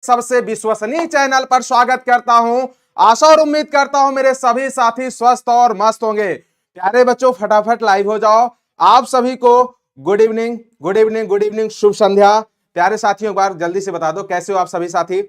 सबसे विश्वसनीय चैनल पर स्वागत करता हूं। आशा और उम्मीद करता हूं मेरे सभी साथी स्वस्थ और मस्त होंगे। प्यारे बच्चों, फटाफट लाइव हो जाओ। आप सभी को good evening, good evening, good evening, शुभ संध्या। प्यारे साथियों, एक बार जल्दी से बता दो कैसे हो आप सभी साथी।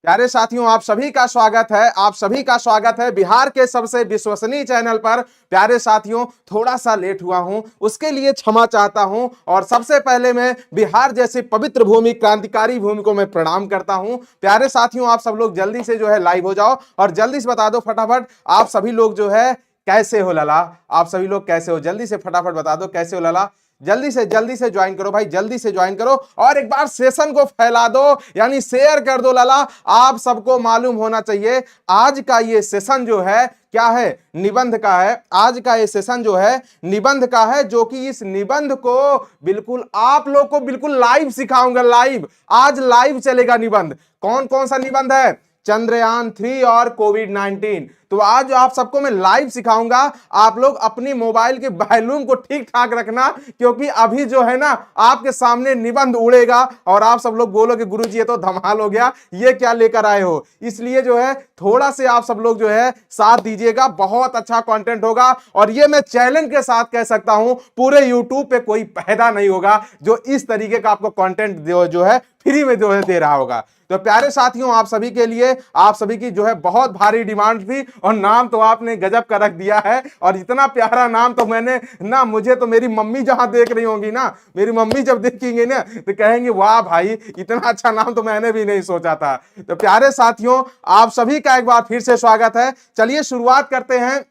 प्यारे साथियों, आप सभी का स्वागत है, आप सभी का स्वागत है बिहार के सबसे विश्वसनीय चैनल पर। प्यारे साथियों, थोड़ा सा लेट हुआ हूं, उसके लिए क्षमा चाहता हूं। और सबसे पहले मैं बिहार जैसी पवित्र भूमि, क्रांतिकारी भूमि को मैं प्रणाम करता हूं। प्यारे साथियों, आप सब लोग जल्दी से जो है लाइव हो जाओ और जल्दी से बता दो फटाफट आप सभी लोग जो है कैसे हो लला। आप सभी लोग कैसे हो, जल्दी से फटाफट बता दो कैसे हो लला। जल्दी से ज्वाइन करो भाई, जल्दी से ज्वाइन करो और एक बार सेशन को फैला दो, यानी शेयर कर दो लला। आप सबको मालूम होना चाहिए आज का ये सेशन जो है क्या है, निबंध का है। आज का ये सेशन जो है निबंध का है, जो कि इस निबंध को बिल्कुल आप लोग को बिल्कुल लाइव सिखाऊंगा। लाइव, आज लाइव चलेगा निबंध। कौन कौन सा निबंध है? चंद्रयान-3 और कोविड-19। तो आज आप सबको मैं लाइव सिखाऊंगा। आप लोग अपनी मोबाइल के वॉल्यूम को ठीक ठाक रखना, क्योंकि अभी जो है ना आपके सामने निबंध उड़ेगा और आप सब लोग बोलोगे गुरुजी ये तो धमाल हो गया, ये क्या लेकर आए हो। इसलिए जो है थोड़ा से आप सब लोग जो है साथ दीजिएगा, बहुत अच्छा कंटेंट होगा। और ये मैं चैलेंज के साथ कह सकता हूं, पूरे यूट्यूब पे कोई पैदा नहीं होगा जो इस तरीके का आपको कंटेंट जो है फ्री में जो है दे रहा होगा। तो प्यारे साथियों, आप सभी के लिए, आप सभी की जो है बहुत भारी डिमांड थी और नाम तो आपने गजब का रख दिया है। और इतना प्यारा नाम तो मैंने ना, मुझे तो मेरी मम्मी जहां देख रही होंगी ना, मेरी मम्मी जब देखेंगे ना तो कहेंगे वाह भाई, इतना अच्छा नाम तो मैंने भी नहीं सोचा था। तो प्यारे साथियों, आप सभी का एक बार फिर से स्वागत है। चलिए शुरुआत करते हैं।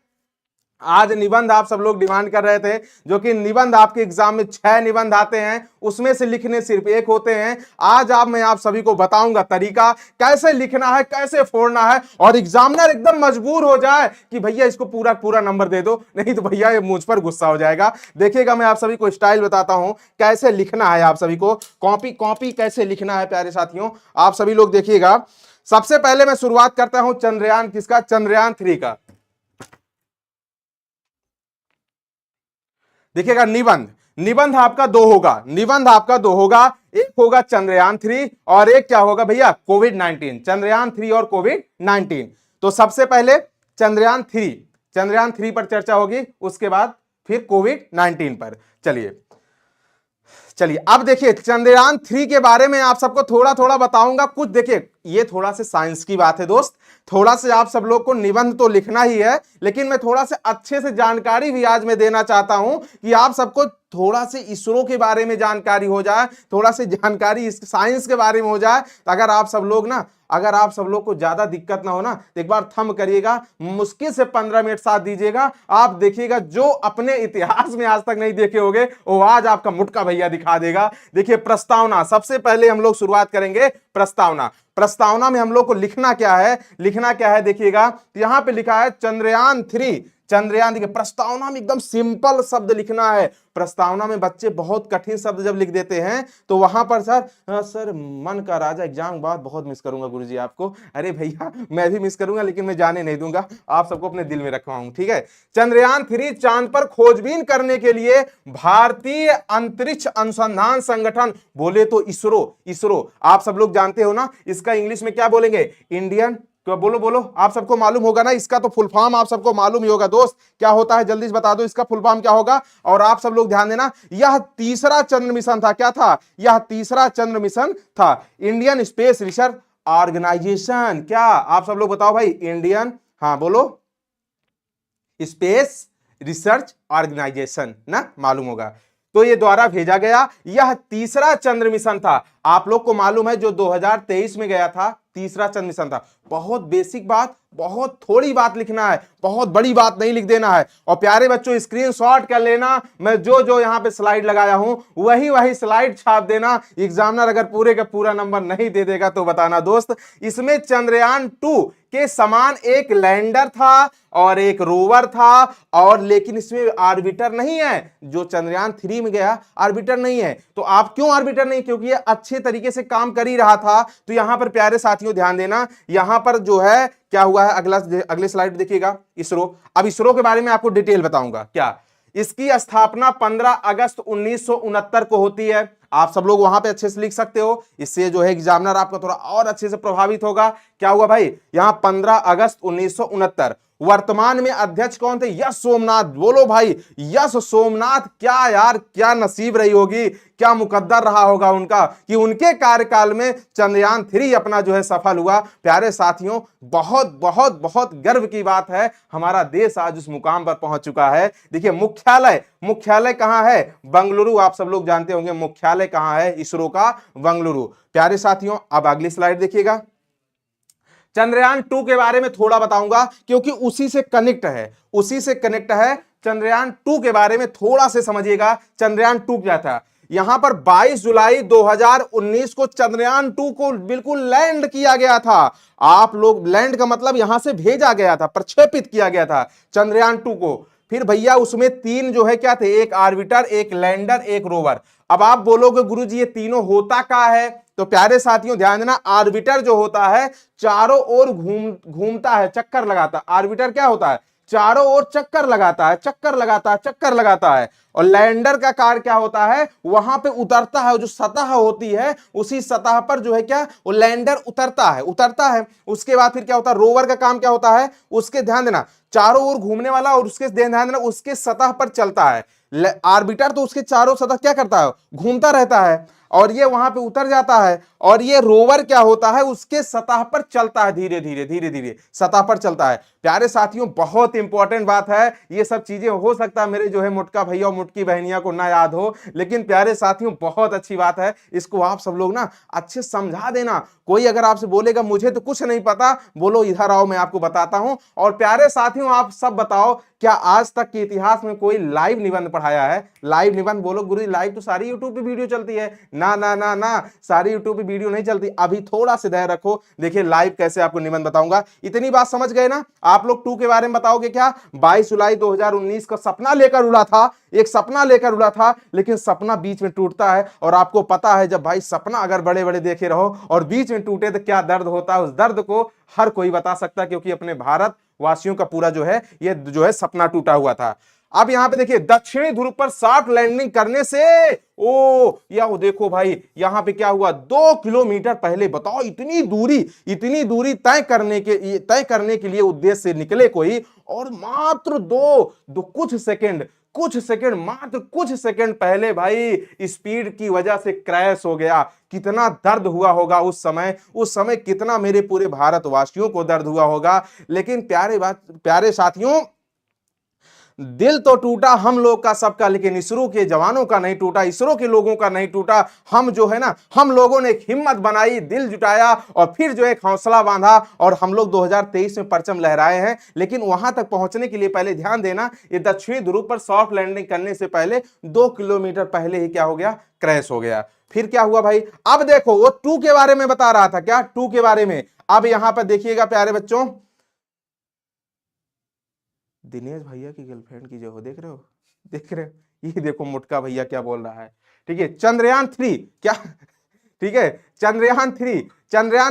आज निबंध आप सब लोग डिमांड कर रहे थे, जो कि निबंध आपके एग्जाम में 6 निबंध आते हैं, उसमें से लिखने सिर्फ 1 होते हैं। आज मैं आप सभी को बताऊंगा तरीका कैसे लिखना है, कैसे फोड़ना है, और एग्जामिनर एकदम मजबूर हो जाए कि भैया इसको पूरा पूरा नंबर दे दो, नहीं तो भैया ये मुझ पर गुस्सा हो जाएगा। देखिएगा, मैं आप सभी को स्टाइल बताता हूं कैसे लिखना है। आप सभी को कॉपी कैसे लिखना है प्यारे साथियों, आप सभी लोग देखिएगा। सबसे पहले मैं शुरुआत करता हूं चंद्रयान किसका, चंद्रयान-3 का। देखिएगा, निबंध आपका 2 होगा, निबंध आपका 2 होगा। एक होगा चंद्रयान-3 और एक क्या होगा भैया, कोविड-19। चंद्रयान-3 और कोविड-19। तो सबसे पहले चंद्रयान-3 पर चर्चा होगी, उसके बाद फिर कोविड-19 पर। चलिए अब देखिए, चंद्रयान-3 के बारे में आप सबको थोड़ा थोड़ा बताऊंगा कुछ। देखिए, ये थोड़ा से साइंस की बात है दोस्त, थोड़ा से आप सब लोग को निबंध तो लिखना ही है, लेकिन मैं थोड़ा से अच्छे से जानकारी भी आज मैं देना चाहता हूं कि आप सबको थोड़ा से इसरो के बारे में जानकारी हो जाए, थोड़ा से जानकारी इस साइंस के बारे में हो जाए। अगर आप सब लोग ना, अगर आप सब लोग को ज्यादा दिक्कत ना हो ना, तो एक बार थंब करिएगा, मुश्किल से 15 मिनट साथ दीजिएगा। आप देखिएगा, जो अपने इतिहास में आज तक नहीं देखे होंगे वो आज आपका मुटका भैया दिखा देगा। देखिए, प्रस्तावना, सबसे पहले हम लोग शुरुआत करेंगे प्रस्तावना। प्रस्तावना में हम लोग को लिखना क्या है, देखिएगा, यहां पे लिखा है चंद्रयान-3। चंद्रयान, देखिए प्रस्तावना में एकदम सिंपल शब्द लिखना है। प्रस्तावना में बच्चे बहुत कठिन शब्द जब लिख देते हैं तो वहां पर सर मन का राजा एग्जाम बाद बहुत मिस करूंगा गुरुजी आपको। अरे भैया, मैं भी मिस करूंगा, लेकिन मैं जाने नहीं दूंगा, आप सबको अपने दिल में रखवाऊंगा, ठीक है। चंद्रयान-3 चांद पर खोजबीन करने के लिए भारतीय अंतरिक्ष अनुसंधान संगठन, बोले तो इसरो आप सब लोग जानते हो ना, इसका इंग्लिश में क्या बोलेंगे, इंडियन, तो बोलो आप सबको मालूम होगा ना, इसका तो फुल फॉर्म आप सबको मालूम ही होगा दोस्त, क्या होता है जल्दी से बता दो इसका फुल फॉर्म क्या होगा। और आप सब लोग ध्यान देना, यह तीसरा चंद्र मिशन था। क्या था? यह तीसरा चंद्र मिशन था। इंडियन स्पेस रिसर्च ऑर्गेनाइजेशन, क्या आप सब लोग बताओ भाई, इंडियन, हाँ बोलो, स्पेस रिसर्च ऑर्गेनाइजेशन ना, मालूम होगा। तो ये द्वारा भेजा गया यह तीसरा चंद्र मिशन था। आप लोग को मालूम है जो 2023 में गया था, तीसरा चंद्र मिशन था। बहुत बेसिक बात, बहुत थोड़ी बात लिखना है, बहुत बड़ी बात नहीं लिख देना है। और प्यारे बच्चों, स्क्रीनशॉट कर लेना, मैं जो यहां पे स्लाइड लगाया हूं वही स्लाइड छाप देना। एग्जामिनर अगर पूरे का पूरा नंबर नहीं दे देगा तो बताना दोस्त। इसमें चंद्रयान-2 के समान एक लैंडर था और एक रोवर था, और लेकिन इसमें आर्बिटर नहीं है। जो चंद्रयान-3 में गया आर्बिटर नहीं है। तो आप क्यों आर्बिटर नहीं? क्योंकि ये अच्छे तरीके से काम कर ही रहा था। तो यहां पर प्यारे साथियों ध्यान देना, यहां पर जो है क्या हुआ है, अगले स्लाइड देखिएगा, इसरो। अब इसरो के बारे में आपको डिटेल बताऊंगा। क्या इसकी स्थापना 15 अगस्त 1969 को होती है। आप सब लोग वहां पे अच्छे से लिख सकते हो, इससे जो है एग्जामिनर आपका थोड़ा और अच्छे से प्रभावित होगा। क्या हुआ भाई, यहां 15 अगस्त 1969। वर्तमान में अध्यक्ष कौन थे, यश सोमनाथ। बोलो भाई यश सोमनाथ, क्या यार क्या नसीब रही होगी, क्या मुकद्दर रहा होगा उनका कि उनके कार्यकाल में चंद्रयान 3 अपना जो है सफल हुआ। प्यारे साथियों, बहुत बहुत बहुत गर्व की बात है, हमारा देश आज उस मुकाम पर पहुंच चुका है। देखिए मुख्यालय, मुख्यालय कहां है, बंगलुरु। आप सब लोग जानते होंगे मुख्यालय कहां है इसरो का, बंगलुरु। प्यारे साथियों अब अगली स्लाइड देखिएगा। चंद्रयान 2 के बारे में थोड़ा बताऊंगा क्योंकि उसी से कनेक्ट है, उसी से कनेक्ट है। चंद्रयान 2 के बारे में थोड़ा से समझिएगा। चंद्रयान 2 क्या था, यहां पर 22 जुलाई 2019 को चंद्रयान 2 को बिल्कुल लैंड किया गया था। आप लोग, लैंड का मतलब यहां से भेजा गया था, प्रक्षेपित किया गया था चंद्रयान 2 को। फिर भैया उसमें 3 जो है क्या थे, एक आर्बिटर, एक लैंडर, एक रोवर। अब आप बोलोगे गुरुजी ये तीनों होता क्या है, तो प्यारे साथियों ध्यान देना, आर्बिटर जो होता है चारों ओर घूमता है, चक्कर लगाता है। आर्बिटर क्या होता है, चारों ओर चक्कर लगाता है, चक्कर लगाता है, चक्कर लगाता है। और लैंडर का कार्य क्या होता है, वहां पे उतरता है, जो सतह होती है उसी सतह पर जो है क्या, वो लैंडर उतरता है, उतरता है। उसके बाद फिर क्या होता है, रोवर का काम क्या होता है, उसके ध्यान देना चारों ओर घूमने वाला, और उसके ध्यान देना उसके सतह पर चलता है। आर्बिटर तो उसके चारों सतह क्या करता है, घूमता रहता है, और ये वहां पे उतर जाता है। और ये रोवर क्या होता है, उसके सतह पर चलता है, धीरे धीरे धीरे धीरे सतह पर चलता है। प्यारे साथियों बहुत इंपॉर्टेंट बात है, ये सब चीजें हो सकता है मेरे जो है मुटका भैया और मुटकी बहनिया को ना याद हो, लेकिन प्यारे साथियों बहुत अच्छी बात है, इसको आप सब लोग ना अच्छे समझा देना। कोई अगर आपसे बोलेगा मुझे तो कुछ नहीं पता, बोलो इधर आओ मैं आपको बताता हूं। और प्यारे साथियों आप सब बताओ, क्या आज तक के इतिहास में कोई लाइव निबंध पढ़ाया है, लाइव निबंध? बोलो गुरु लाइव तो सारी यूट्यूब पे वीडियो चलती है। ना ना ना ना, सारी यूट्यूब पे वीडियो नहीं चलती। अभी थोड़ा सा धैर्य रखो, देखिए लाइव कैसे आपको निबंध बताऊंगा। इतनी बात समझ गए ना? आप लोग 2 के बारे में बताओगे क्या? 22 जुलाई 2019 का सपना लेकर उड़ा था, एक सपना लेकर उड़ा था, लेकिन सपना बीच में टूटता है। और आपको पता है जब भाई सपना अगर बड़े बड़े देखे रहो और बीच में टूटे तो क्या दर्द होता है, उस दर्द को हर कोई बता सकता है, क्योंकि अपने भारत वासियों का पूरा जो है ये जो है सपना टूटा हुआ था। अब यहां पे देखिए दक्षिणी ध्रुव पर सॉफ्ट लैंडिंग करने से, ओ या वो देखो भाई यहां पे क्या हुआ, 2 किलोमीटर पहले, बताओ इतनी दूरी तय करने के लिए उद्देश्य से निकले कोई, और मात्र दो मात्र कुछ सेकंड पहले भाई स्पीड की वजह से क्रैश हो गया। कितना दर्द हुआ होगा उस समय कितना मेरे पूरे भारतवासियों को दर्द हुआ होगा। लेकिन प्यारे साथियों, दिल तो टूटा हम लोग का सबका, लेकिन इसरो के जवानों का नहीं टूटा, इसरो के लोगों का नहीं टूटा। हम जो है ना, हम लोगों ने एक हिम्मत बनाई, दिल जुटाया, और फिर जो एक हौसला बांधा, और हम लोग 2023 में परचम लहराए हैं। लेकिन वहां तक पहुंचने के लिए पहले ध्यान देना, ये दक्षिणी ध्रुव पर सॉफ्ट लैंडिंग करने से पहले 2 किलोमीटर पहले ही क्या हो गया, क्रैश हो गया। फिर क्या हुआ भाई, अब देखो वो 2 के बारे में बता रहा था, क्या 2 के बारे में। अब यहां पर देखिएगा प्यारे बच्चों, दिनेश भैया की गर्लफ्रेंड की जो हो, देख रहे हो, देख रहे हो, ये देखो मुटका भैया क्या बोल रहा है। ठीक है, चंद्रयान 3 क्या, ठीक है, चंद्रयान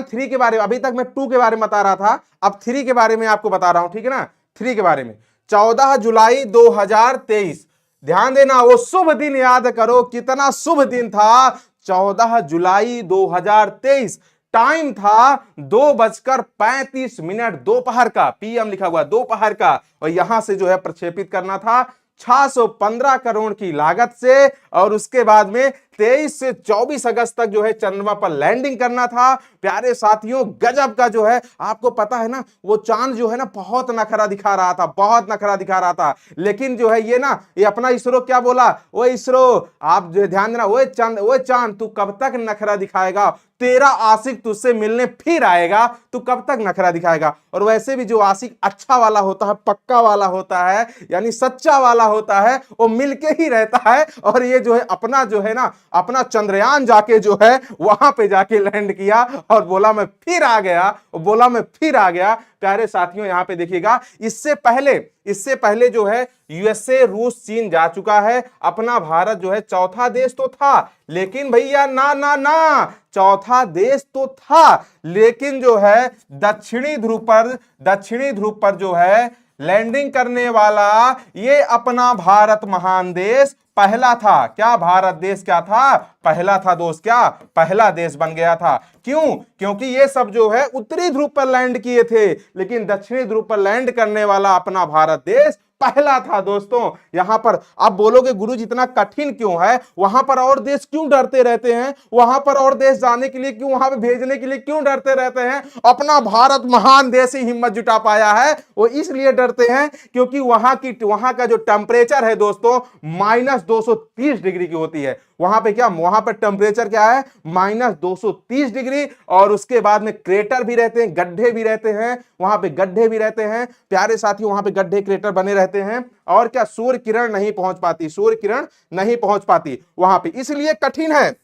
3 के बारे में, अभी तक मैं 2 के बारे में बता रहा था, अब 3 के बारे में आपको बता रहा हूं, ठीक है ना। 3 के बारे में 14 जुलाई 2023, ध्यान देना, वो शुभ दिन याद करो, कितना शुभ दिन था, 14 जुलाई 2023। टाइम था 2:35 दोपहर का, पीएम लिखा हुआ दोपहर का, और यहां से जो है प्रक्षेपित करना था 615 करोड़ की लागत से, और उसके बाद में 23 से 24 अगस्त तक जो है चंद्रमा पर लैंडिंग करना था। प्यारे साथियों गजब का जो है, आपको पता है ना, वो चांद जो है ना बहुत नखरा दिखा रहा था, बहुत नखरा दिखा रहा था। लेकिन जो है ये ना, ये अपना इसरो क्या बोला, वो इसरो, आप जो ध्यान देना, वो चांद तू कब तक नखरा दिखाएगा, तेरा आशिक तुझसे मिलने फिर आएगा, तू कब तक नखरा दिखाएगा। और वैसे भी जो आशिक अच्छा वाला होता है, पक्का वाला होता है, यानी सच्चा वाला होता है, वो मिलके ही रहता है। और ये जो है अपना जो है ना, अपना चंद्रयान जाके जो है वहां पे जाके लैंड किया, और बोला मैं फिर आ गया। प्यारे साथियों यहां पे देखिएगा, इससे पहले जो है यूएसए, रूस, चीन जा चुका है। अपना भारत जो है चौथा देश तो था, लेकिन भैया ना ना ना, चौथा देश तो था, लेकिन जो है दक्षिणी ध्रुव पर जो है लैंडिंग करने वाला ये अपना भारत महान देश पहला था। क्या भारत देश क्या था? पहला था दोस्त। क्या? पहला देश बन गया था। क्यों? क्योंकि ये सब जो है उत्तरी ध्रुव पर लैंड किए थे, लेकिन दक्षिणी ध्रुव पर लैंड करने वाला अपना भारत देश पहला था दोस्तों। यहां पर आप बोलोगे गुरु जी इतना कठिन क्यों है, वहां पर और देश क्यों डरते रहते हैं, वहां पर और देश जाने के लिए क्यों, वहां पे भेजने के लिए क्यों डरते रहते हैं? अपना भारत महान देश ही हिम्मत जुटा पाया है, वो इसलिए डरते हैं क्योंकि वहां का जो टेम्परेचर है दोस्तों -230 डिग्री की होती है। वहां पे क्या, वहां पर टेम्परेचर क्या है? -230 डिग्री। और उसके बाद में क्रेटर भी रहते हैं, गड्ढे भी रहते हैं, वहां पे गड्ढे भी रहते हैं प्यारे साथियों, वहां पे गड्ढे क्रेटर बने रहते हैं। और क्या, सूर्य किरण नहीं पहुंच पाती, सूर्य किरण नहीं पहुंच पाती वहां पे, इसलिए कठिन है।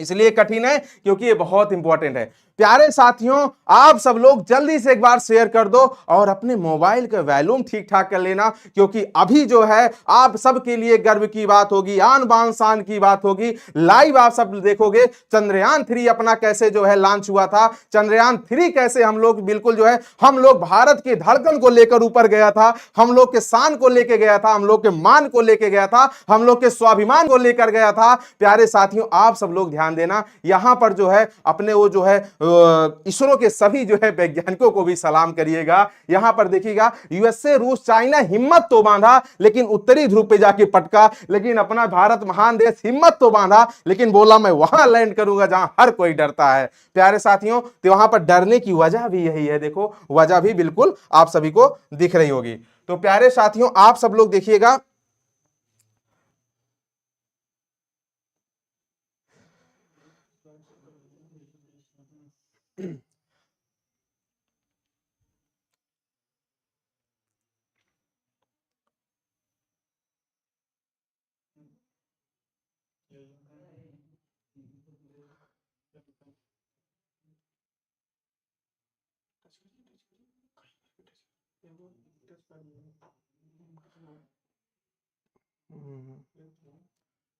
इसलिए कठिन है क्योंकि ये बहुत इंपॉर्टेंट है। प्यारे साथियों, आप सब लोग जल्दी से एक बार शेयर कर दो और अपने मोबाइल का वॉल्यूम ठीक ठाक कर लेना, क्योंकि अभी जो है आप सबके लिए गर्व की बात होगी, आन बान शान की बात होगी। लाइव आप सब देखोगे चंद्रयान 3 अपना कैसे जो है लॉन्च हुआ था, चंद्रयान 3 कैसे हम लोग बिल्कुल जो है, हम लोग भारत की धड़कन को लेकर ऊपर गया था, हम लोग के शान को लेकर गया था, हम लोग के मान को लेकर गया था, हम लोग के स्वाभिमान को लेकर गया था। प्यारे साथियों, आप सब लोग ध्यान देना, यहां पर जो है अपने वो जो है इसरो के सभी जो है वैज्ञानिकों को भी सलाम करिएगा। यहां पर देखिएगा यूएसए, रूस, चाइना हिम्मत तो बांधा लेकिन उत्तरी ध्रुव पे जाके पटका, लेकिन अपना भारत महान देश हिम्मत तो बांधा लेकिन बोला मैं वहां लैंड करूंगा जहां हर कोई डरता है। प्यारे साथियों, तो वहां पर डरने की वजह भी यही है, देखो वजह भी बिल्कुल आप सभी को दिख रही होगी। तो प्यारे साथियों, आप सब लोग देखिएगा,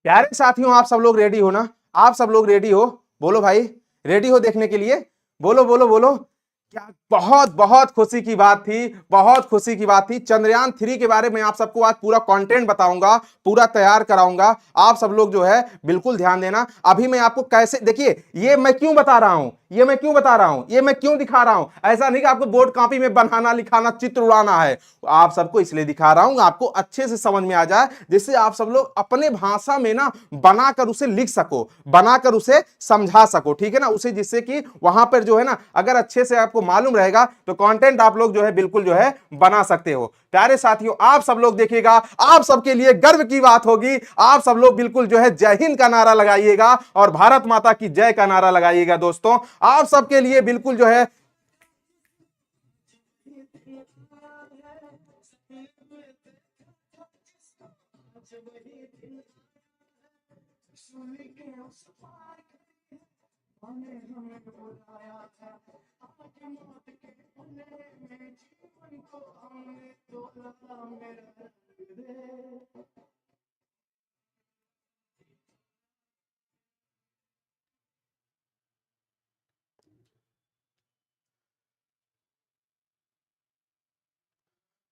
प्यारे साथियों, आप सब लोग रेडी हो ना? आप सब लोग रेडी हो? बोलो भाई, रेडी हो देखने के लिए? बोलो बोलो बोलो। क्या बहुत बहुत खुशी की बात थी, बहुत खुशी की बात थी। चंद्रयान 3 के बारे में आप सबको आज पूरा कंटेंट बताऊंगा, पूरा तैयार कराऊंगा। आप सब लोग जो है बिल्कुल ध्यान देना। अभी मैं आपको कैसे, देखिए ये मैं क्यों बता रहा हूं, ये मैं क्यों बता रहा हूं, ये मैं क्यों दिखा रहा हूं। ऐसा नहीं कि आपको बोर्ड कॉपी में बनाना लिखाना चित्र उड़ाना है, आप सबको इसलिए दिखा रहा हूं आपको अच्छे से समझ में आ जाए, जिससे आप सब लोग अपने भाषा में ना बनाकर उसे लिख सको, बनाकर उसे समझा सको, ठीक है ना, उसे, जिससे कि वहां पर जो है ना अगर अच्छे से आपको मालूम रहेगा तो कंटेंट आप लोग जो है बिल्कुल जो है बना सकते हो। प्यारे साथियों, आप सब लोग देखिएगा, आप सबके लिए गर्व की बात होगी, आप सब लोग बिल्कुल जो है जय हिंद का नारा लगाइएगा और भारत माता की जय का नारा लगाइएगा। दोस्तों आप सबके लिए बिल्कुल जो है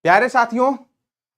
प्यारे साथियों,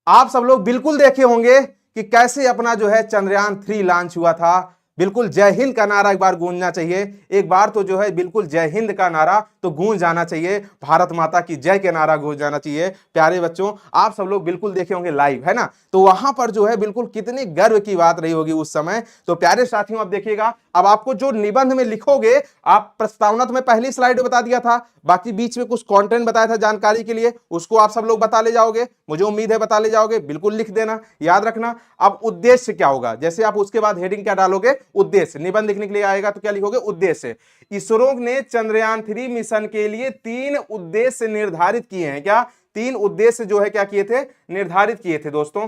आप सब लोग बिल्कुल देखे होंगे कि कैसे अपना जो है चंद्रयान 3 लॉन्च हुआ था। बिल्कुल जय हिंद का नारा एक बार गूंजना चाहिए, एक बार तो जो है बिल्कुल जय हिंद का नारा तो गूंज जाना चाहिए, भारत माता की जय के नारा गूंज जाना चाहिए। प्यारे बच्चों, आप सब लोग बिल्कुल देखे होंगे लाइव, है ना, तो वहां पर जो है बिल्कुल कितनी गर्व की बात रही होगी उस समय। तो प्यारे साथियों, अब देखिएगा, अब आपको जो निबंध में लिखोगे, आप प्रस्तावना तो मैं पहली स्लाइड में बता दिया था, बाकी बीच में कुछ कंटेंट बताया था जानकारी के लिए, उसको आप सब लोग बता ले जाओगे, मुझे उम्मीद है बता ले जाओगे, बिल्कुल लिख देना, याद रखना। अब उद्देश्य क्या होगा, जैसे आप उसके बाद हेडिंग क्या डालोगे, उद्देश्य, निबंध लिखने के लिए आएगा तो क्या लिखोगे, उद्देश्य। इसरो ने चंद्रयान 3 मिशन के लिए 3 उद्देश्य निर्धारित किए हैं। क्या 3 उद्देश्य जो है क्या किए थे, निर्धारित किए थे दोस्तों?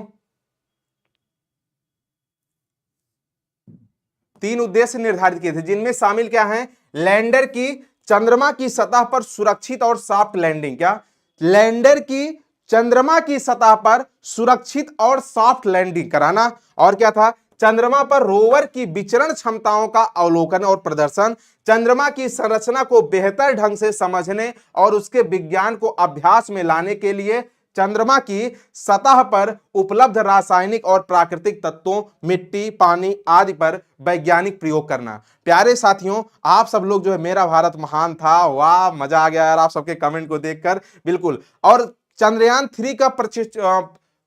3 उद्देश्य निर्धारित किए थे, जिनमें शामिल क्या है, लैंडर की चंद्रमा की सतह पर सुरक्षित और सॉफ्ट लैंडिंग। क्या, लैंडर की चंद्रमा की सतह पर सुरक्षित और सॉफ्ट लैंडिंग कराना। और क्या था, चंद्रमा पर रोवर की विचरण क्षमताओं का अवलोकन और प्रदर्शन, चंद्रमा की संरचना को बेहतर ढंग से समझने और उसके विज्ञान को अभ्यास में लाने के लिए चंद्रमा की सतह पर उपलब्ध रासायनिक और प्राकृतिक तत्वों, मिट्टी, पानी आदि पर वैज्ञानिक प्रयोग करना। प्यारे साथियों, आप सब लोग जो है मेरा भारत महान था, वाह मजा आ गया यार आप सबके कमेंट को देखकर, बिल्कुल। और चंद्रयान 3 का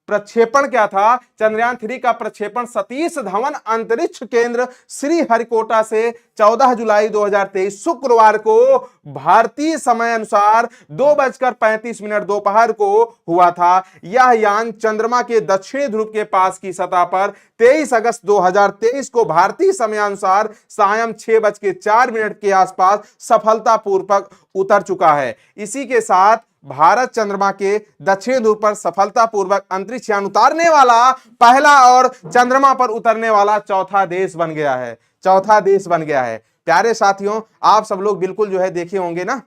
प्रक्षेपण क्या था? चंद्रयान 3 का प्रक्षेपण सतीश धवन अंतरिक्ष केंद्र श्रीहरिकोटा से 14 जुलाई 2023 शुक्रवार को भारतीय समय अनुसार 2:35 दोपहर को हुआ था। यह यान चंद्रमा के दक्षिणी ध्रुव के पास की सतह पर 23 अगस्त 2023 को भारतीय समयानुसार सायं 6:04 के आसपास सफलतापूर्वक उतर चुका है। इसी के साथ भारत चंद्रमा के दक्षिणी ध्रुव पर सफलतापूर्वक अंतरिक्ष यान उतारने वाला पहला और चंद्रमा पर उतरने वाला चौथा देश बन गया है, चौथा देश बन गया है। प्यारे साथियों, आप सब लोग बिल्कुल जो है देखे होंगे ना,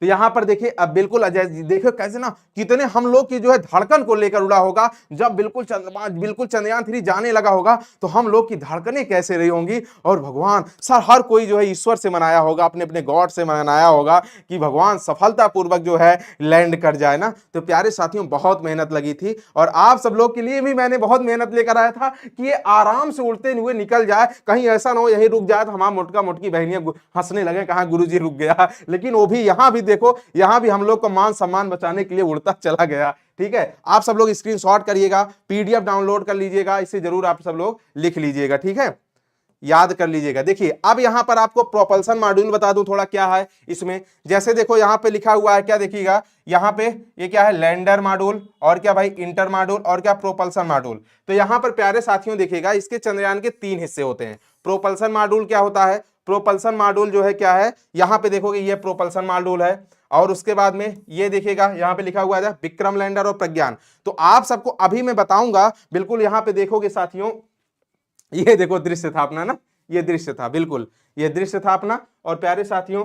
तो यहां पर देखिए अब बिल्कुल अजय जी देखो कैसे ना कितने हम लोग की जो है धड़कन को लेकर उड़ा होगा। जब बिल्कुल चंद्रयान 3 जाने लगा होगा तो हम लोग की धड़कनें कैसे रही होंगी। और भगवान सर हर कोई जो है ईश्वर से मनाया होगा, अपने अपने गॉड से मनाया होगा कि भगवान सफलतापूर्वक जो है लैंड कर जाए ना। तो प्यारे साथियों, बहुत मेहनत लगी थी और आप सब लोग के लिए भी मैंने बहुत मेहनत लेकर आया था कि ये आराम से उड़ते हुए निकल जाए, कहीं ऐसा ना हो यही रुक जाए तो हमारा मोटका मोटकी बहनियां हंसने लगे कहा गुरुजी रुक गया। लेकिन वो भी यहां भी देखो, यहां भी हम लोग को मान सम्मान बचाने के लिए उड़ता चला गया। ठीक है, आप सब लोग स्क्रीनशॉट करिएगा, पीडीएफ डाउनलोड कर लीजिएगा, इसे जरूर आप सब लोग लिख लीजिएगा। ठीक है, याद कर लीजिएगा। देखिए अब यहां पर आपको प्रोपल्सन मॉड्यूल बता दूं थोड़ा क्या है इसमें। जैसे देखो यहां पे लिखा हुआ है, क्या देखिएगा यहां पे, ये क्या है लैंडर मॉड्यूल और क्या भाई इंटर मॉड्यूल और क्या प्रोपल्सन मॉड्यूल। तो यहां पर प्यारे साथियों देखिएगा इसके चंद्रयान के 3 हिस्से होते हैं। प्रोपल्सन मॉड्यूल क्या होता है? प्रोपल्सन मॉड्यूल जो है क्या है, यहां पे देखोगे ये प्रोपल्सन मॉड्यूल है और उसके बाद में ये देखिएगा यहां पे लिखा हुआ है विक्रम लैंडर और प्रज्ञान। तो आप सबको अभी मैं बताऊंगा, बिल्कुल यहां पे देखोगे साथियों, ये देखो दृश्य था अपना ना, ये दृश्य था, बिल्कुल ये दृश्य था अपना। और प्यारे साथियों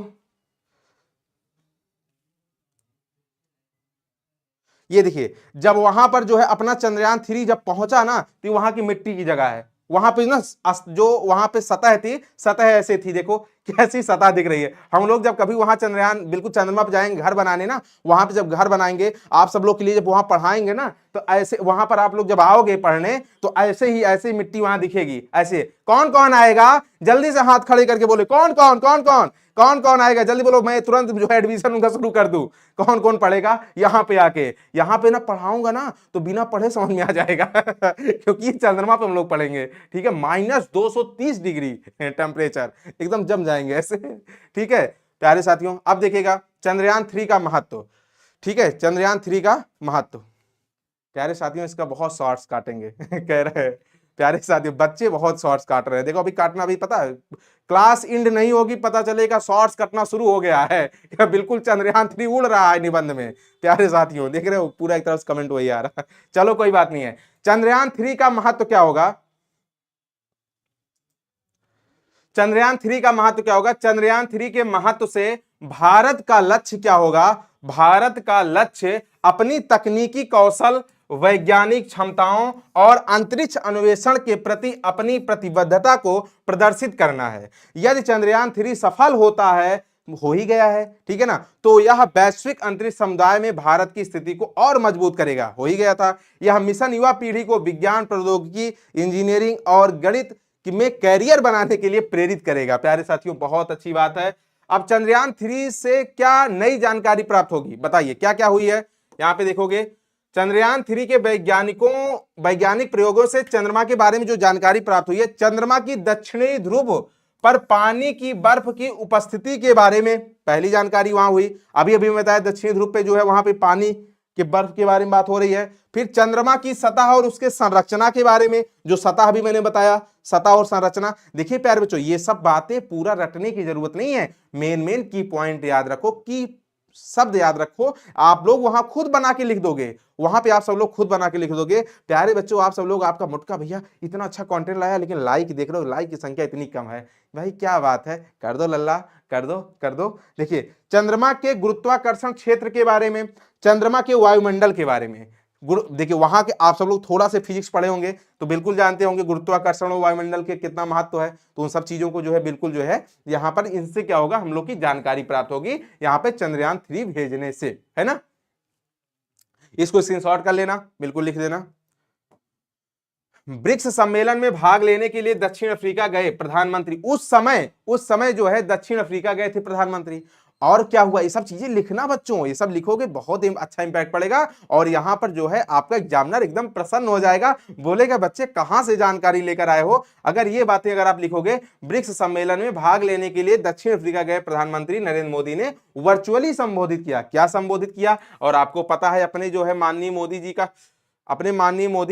ये देखिए जब वहां पर जो है अपना चंद्रयान 3 जब पहुंचा ना, तो वहां की मिट्टी की जगह है, वहां पे ना जो वहां पे सतह थी, सतह ऐसे थी, देखो कैसी सतह दिख रही है। हम लोग जब कभी वहां चंद्रयान बिल्कुल चंद्रमा पे जाएंगे घर बनाने ना, वहां पे जब घर बनाएंगे आप सब लोग के लिए, जब वहां पढ़ाएंगे ना, तो ऐसे वहां पर आप लोग जब आओगे पढ़ने तो ऐसे ही मिट्टी वहां दिखेगी। ऐसे कौन कौन आएगा जल्दी से हाथ खड़े करके बोले, कौन कौन कौन कौन कौन कौन आएगा जल्दी बोलो, मैं तुरंत जो है एडमिशन उनका शुरू कर दूं। कौन कौन पढ़ेगा यहाँ पे आके? यहाँ पे ना पढ़ाऊंगा ना तो बिना पढ़े समझ में आ जाएगा क्योंकि चंद्रमा पे हम लोग पढ़ेंगे। ठीक है, -230 डिग्री टेम्परेचर, एकदम जम जाएंगे ऐसे। ठीक है प्यारे साथियों, अब देखिएगा चंद्रयान 3 का महत्व। ठीक है, चंद्रयान 3 का महत्व प्यारे साथियों, इसका बहुत शॉर्ट्स काटेंगे कह रहे हैं प्यारे साथियों, बच्चे बहुत शॉर्ट्स काट रहे हैं। देखो अभी काटना भी पता है, क्लास इंड नहीं होगी पता चलेगा शॉर्ट्स कटना शुरू हो गया है। बिल्कुल चंद्रयान 3 उड़ रहा है निबंध में। प्यारे साथियों देख रहे हो पूरा एक तरफ कमेंट वही आ रहा है। चलो कोई बात नहीं है। चंद्रयान 3 का महत्व क्या होगा? चंद्रयान 3 का महत्व क्या होगा? चंद्रयान 3 के महत्व से भारत का लक्ष्य क्या होगा? भारत का लक्ष्य अपनी तकनीकी कौशल, वैज्ञानिक क्षमताओं और अंतरिक्ष अन्वेषण के प्रति अपनी प्रतिबद्धता को प्रदर्शित करना है। यदि चंद्रयान 3 सफल होता है, हो ही गया है, ठीक है ना, तो यह वैश्विक अंतरिक्ष समुदाय में भारत की स्थिति को और मजबूत करेगा। हो ही गया था। यह मिशन युवा पीढ़ी को विज्ञान, प्रौद्योगिकी, इंजीनियरिंग और गणित में कैरियर बनाने के लिए प्रेरित करेगा। प्यारे साथियों बहुत अच्छी बात है। अब चंद्रयान 3 से क्या नई जानकारी प्राप्त होगी बताइए, क्या क्या हुई है? यहां पे देखोगे चंद्रयान 3 के वैज्ञानिक प्रयोगों से चंद्रमा के बारे में जो जानकारी प्राप्त हुई है, चंद्रमा की दक्षिणी ध्रुव पर पानी की बर्फ की उपस्थिति के बारे में पहली जानकारी वहां हुई। अभी अभी मैं बताया दक्षिणी ध्रुव पे जो है वहां पे पानी के बर्फ के बारे में बात हो रही है। फिर चंद्रमा की सतह और उसके संरचना के बारे में, जो सतह भी मैंने बताया, सतह और संरचना। देखिए प्यारे बच्चों ये सब बातें पूरा रटने की जरूरत नहीं है, मेन की पॉइंट याद रखो, की शब्द याद रखो। आप लोग वहां खुद बना के लिख दोगे, वहां पे आप सब लोग खुद बना के लिख दोगे। प्यारे बच्चों आप सब लोग, आपका मुटका भैया इतना अच्छा कंटेंट लाया, लेकिन लाइक देख रहे हो, लाइक की संख्या इतनी कम है। भाई क्या बात है, कर दो लल्ला, कर दो कर दो। देखिए चंद्रमा के गुरुत्वाकर्षण क्षेत्र के बारे में, चंद्रमा के वायुमंडल के बारे में। देखिए वहां के आप सब लोग थोड़ा से फिजिक्स पढ़े होंगे तो बिल्कुल जानते होंगे गुरुत्वाकर्षण और वायुमंडल के कितना महत्व है। तो उन सब चीजों को जो है बिल्कुल जो है यहाँ पर इनसे क्या होगा, हम लोग की जानकारी प्राप्त होगी यहाँ पे चंद्रयान 3 भेजने से, है ना। इसको स्क्रीनशॉट कर लेना, बिल्कुल लिख देना। ब्रिक्स सम्मेलन में भाग लेने के लिए दक्षिण अफ्रीका गए प्रधानमंत्री। उस समय जो है दक्षिण अफ्रीका गए थे प्रधानमंत्री। और क्या हुआ, ये सब चीजें लिखना बच्चों, ये सब लिखोगे बहुत अच्छा इंपैक्ट पड़ेगा। और यहां पर जो है आपका एग्जामिनर एकदम प्रसन्न हो जाएगा, बोलेगा बच्चे कहां से जानकारी लेकर आए हो। अगर ये बातें अगर आप लिखोगे, ब्रिक्स सम्मेलन में भाग लेने के लिए दक्षिण अफ्रीका गए प्रधानमंत्री नरेंद्र मोदी ने वर्चुअली संबोधित किया। क्या संबोधित किया, और आपको पता है अपने जो है माननीय मोदी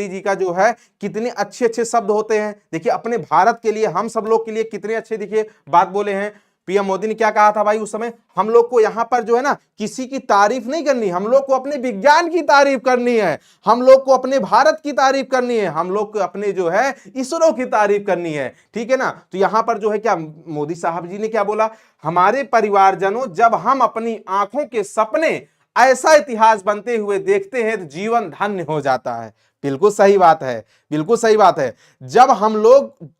जी का जो है कितने अच्छे अच्छे शब्द होते हैं। देखिए अपने भारत के लिए, हम सब लोग के लिए कितने अच्छे देखिए बात बोले हैं। पीएम मोदी ने क्या कहा था भाई उस समय, हम लोग को यहां पर जो है ना किसी की तारीफ नहीं करनी, हम लोग को अपने विज्ञान की तारीफ करनी है, हम लोग को अपने भारत की तारीफ करनी है, हम लोग को अपने जो है इसरो की तारीफ करनी है, ठीक है ना। तो यहां पर जो है क्या मोदी साहब जी ने क्या बोला, हमारे परिवारजनों जब हम अपनी आंखों के सपने ऐसा इतिहास बनते हुए देखते हैं तो जीवन धन्य हो जाता है। बिल्कुल सही बात है, बिल्कुल सही बात है। जब हम लोग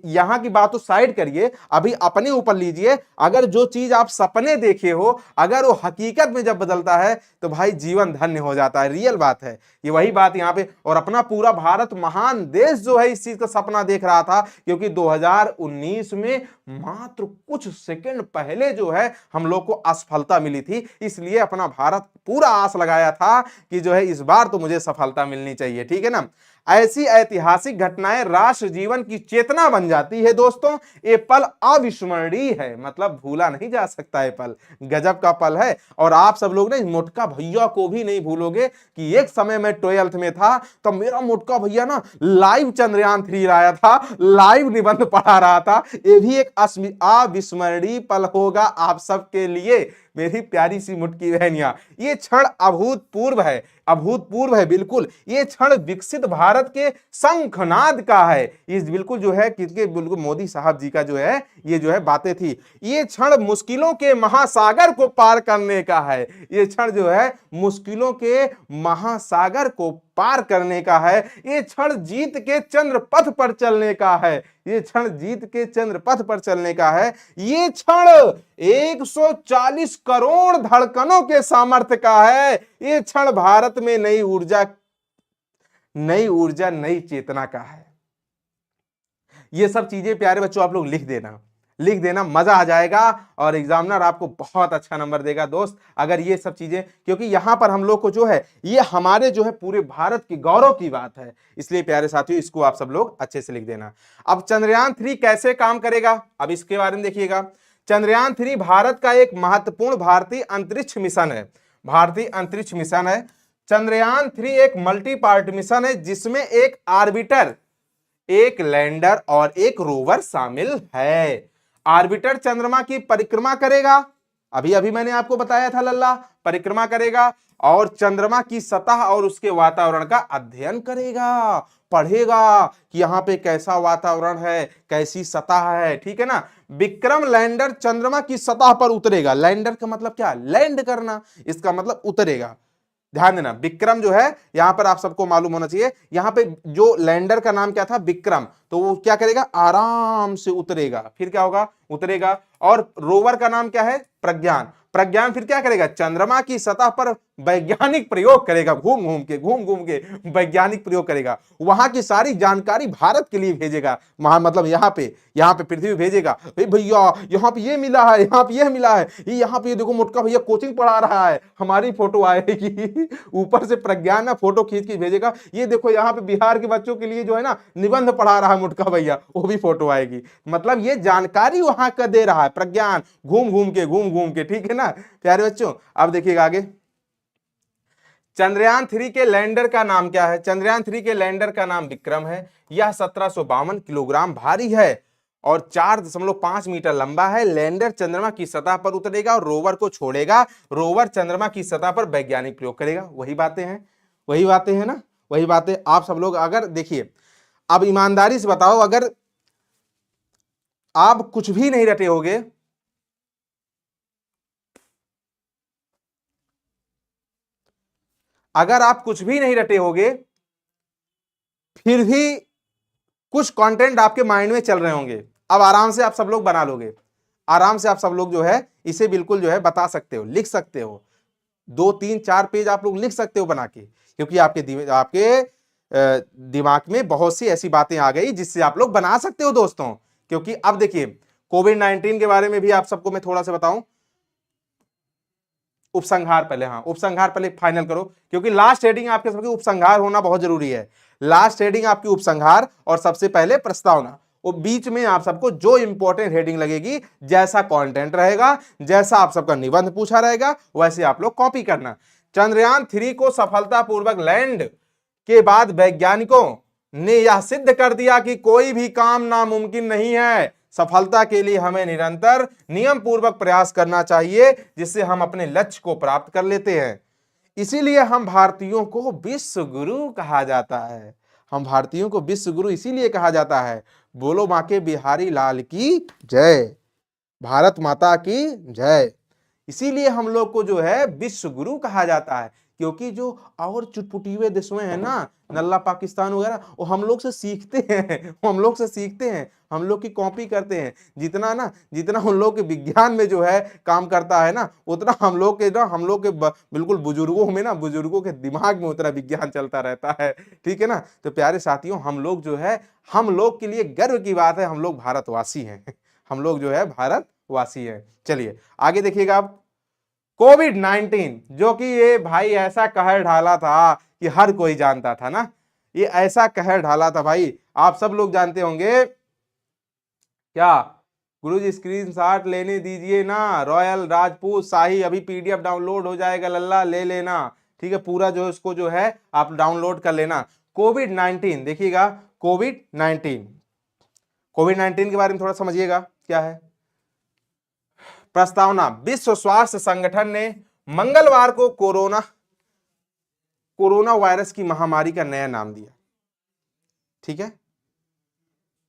यहां की बात तो साइड करिए, अभी अपने ऊपर लीजिए, अगर जो चीज आप सपने देखे हो अगर वो हकीकत में जब बदलता है तो भाई जीवन धन्य हो जाता है। रियल बात है ये, वही बात यहां पे। और अपना पूरा भारत महान देश जो है इस चीज का सपना देख रहा था, क्योंकि 2019 में मात्र कुछ सेकंड पहले जो है हम लोग को असफलता मिली थी, इसलिए अपना भारत पूरा आस लगाया था कि जो है इस बार तो मुझे सफलता मिलनी चाहिए, ठीक है ना। ऐसी ऐतिहासिक घटनाएं राष्ट्र जीवन की चेतना बन जाती है दोस्तों। ये पल अविस्मरणीय है, मतलब भूला नहीं जा सकता, ये पल गजब का पल है। और आप सब लोग ना मोटका भैया को भी नहीं भूलोगे कि एक समय मैं 12th में था तो मेरा मोटका भैया ना लाइव चंद्रयान 3 आया था, लाइव निबंध पढ़ा रहा था। ये भी एक अविस्मरणीय पल होगा आप सबके लिए मेरी प्यारी सी मुटकी बहनियां। ये क्षण अभूतपूर्व है, अभूतपूर्व है बिल्कुल। ये क्षण विकसित भारत के शंखनाद का है। ये बिल्कुल जो है किसके, बिल्कुल मोदी साहब जी का जो है ये जो है बातें थी। ये क्षण मुश्किलों के महासागर को पार करने का है। ये क्षण जो है मुश्किलों के महासागर को पार करने का है। ये क्षण जीत के चंद्र पथ पर चलने का है। ये क्षण जीत के चंद्र पथ पर चलने का है। ये क्षण 140 करोड़ धड़कनों के सामर्थ्य का है। ये क्षण भारत में नई ऊर्जा नई चेतना का है। ये सब चीजें प्यारे बच्चों आप लोग लिख देना, मजा आ जाएगा और एग्जामिनर आपको बहुत अच्छा नंबर देगा दोस्त अगर ये सब चीजें, क्योंकि यहां पर हम लोग को जो है ये हमारे जो है पूरे भारत की गौरव की बात है। इसलिए प्यारे साथियों इसको आप सब लोग अच्छे से लिख देना। अब चंद्रयान 3 कैसे काम करेगा, अब इसके बारे में देखिएगा। चंद्रयान 3 भारत का एक महत्वपूर्ण भारतीय अंतरिक्ष मिशन है। चंद्रयान 3 एक मल्टी पार्ट मिशन है जिसमें एक ऑर्बिटर, एक लैंडर और एक रोवर शामिल है। ऑर्बिटर चंद्रमा की परिक्रमा करेगा, अभी मैंने आपको बताया था लल्ला, परिक्रमा करेगा और चंद्रमा की सतह और उसके वातावरण का अध्ययन करेगा, पढ़ेगा कि यहां पे कैसा वातावरण है, कैसी सतह है, ठीक है ना। विक्रम लैंडर चंद्रमा की सतह पर उतरेगा। लैंडर का मतलब क्या, लैंड करना, इसका मतलब उतरेगा। ध्यान देना, विक्रम जो है यहां पर आप सबको मालूम होना चाहिए, यहां पे जो लैंडर का नाम क्या था, विक्रम, तो वो क्या करेगा, आराम से उतरेगा। फिर क्या होगा, उतरेगा। और रोवर का नाम क्या है, प्रज्ञान। प्रज्ञान फिर क्या करेगा, चंद्रमा की सतह पर वैज्ञानिक प्रयोग करेगा, घूम घूम के वैज्ञानिक प्रयोग करेगा। वहां की सारी जानकारी भारत के लिए भेजेगा, मतलब यहाँ पे पृथ्वी भेजेगा। भैया यहाँ पे ये मिला है, यहाँ पे ये मिला है, यहाँ पे देखो मोटका भैया कोचिंग पढ़ा रहा है, हमारी फोटो आएगी ऊपर से प्रज्ञान ना फोटो खींच के भेजेगा। ये देखो यहाँ पे बिहार के बच्चों के लिए जो है ना निबंध पढ़ा रहा है मोटका भैया, वो भी फोटो आएगी। मतलब ये जानकारी वहां का दे रहा है प्रज्ञान, घूम घूम के, ठीक है ना प्यारे बच्चों। अब देखिएगा आगे, चंद्रयान 3 के लैंडर का नाम क्या है, चंद्रयान 3 के लैंडर का नाम विक्रम है। यह 1752 किलोग्राम भारी है और 4.5 मीटर लंबा है। लैंडर चंद्रमा की सतह पर उतरेगा और रोवर को छोड़ेगा। रोवर चंद्रमा की सतह पर वैज्ञानिक प्रयोग करेगा। वही बातें हैं ना, वही बातें आप सब लोग अगर देखिए। अब ईमानदारी से बताओ, अगर आप कुछ भी नहीं रटे होगे, अगर आप कुछ भी नहीं रटे होगे फिर भी कुछ कंटेंट आपके माइंड में चल रहे होंगे, अब आराम से आप सब लोग बना लोगे, आराम से आप सब लोग जो है इसे बिल्कुल जो है बता सकते हो, लिख सकते हो। 2 3 4 पेज आप लोग लिख सकते हो बना के, क्योंकि आपके दिमाग में बहुत सी ऐसी बातें आ गई जिससे आप लोग बना सकते हो दोस्तों। क्योंकि अब देखिए कोविड-19 के बारे में भी आप सबको मैं थोड़ा सा बताऊं। उपसंहार पहले, हाँ उपसंहार पहले फाइनल करो, क्योंकि लास्ट हेडिंग आपके सबके उपसंहार होना बहुत जरूरी है। लास्ट हेडिंग आपकी उपसंहार और सबसे पहले प्रस्तावना, वो बीच में आप सबको जो इंपॉर्टेंट हेडिंग लगेगी, जैसा कंटेंट रहेगा, जैसा आप सबका निबंध पूछा रहेगा, वैसे आप लोग कॉपी करना। चंद्रयान 3 को सफलतापूर्वक लैंड के बाद वैज्ञानिकों ने यह सिद्ध कर दिया कि कोई भी काम नामुमकिन नहीं है। सफलता के लिए हमें निरंतर नियम पूर्वक प्रयास करना चाहिए, जिससे हम अपने लक्ष्य को प्राप्त कर लेते हैं। इसीलिए हम भारतीयों को विश्व गुरु कहा जाता है। हम भारतीयों को विश्व गुरु इसीलिए कहा जाता है। बोलो बांके बिहारी लाल की जय, भारत माता की जय। इसीलिए हम लोग को जो है विश्व गुरु कहा जाता है, क्योंकि जो और चुटपुटिये देशों हैं ना, नल्ला पाकिस्तान वगैरह, वो हम लोग से सीखते हैं, वो हम लोग से सीखते हैं, हम लोग की कॉपी करते हैं। जितना उन लोग के विज्ञान में जो है काम करता है ना, उतना हम लोग के बिल्कुल बुजुर्गों में ना, बुजुर्गों के दिमाग में उतना विज्ञान चलता रहता है। ठीक है ना। तो प्यारे साथियों, हम लोग जो है, हम लोग के लिए गर्व की बात है, हम लोग भारतवासी हैं, हम लोग जो है भारतवासी हैं। चलिए आगे देखिएगा आप। कोविड-19 जो कि ये भाई ऐसा कहर ढाला था कि हर कोई जानता था ना, ये ऐसा कहर ढाला था भाई, आप सब लोग जानते होंगे। क्या गुरुजी स्क्रीनशॉट लेने दीजिए ना, रॉयल राजपूत शाही, अभी पीडीएफ डाउनलोड हो जाएगा, लल्ला ले लेना। ठीक है, पूरा जो इसको जो है आप डाउनलोड कर लेना। कोविड-19 देखिएगा, कोविड-19 के बारे में थोड़ा समझिएगा क्या है। प्रस्तावना, विश्व स्वास्थ्य संगठन ने मंगलवार को कोरोना वायरस की महामारी का नया नाम दिया। ठीक है,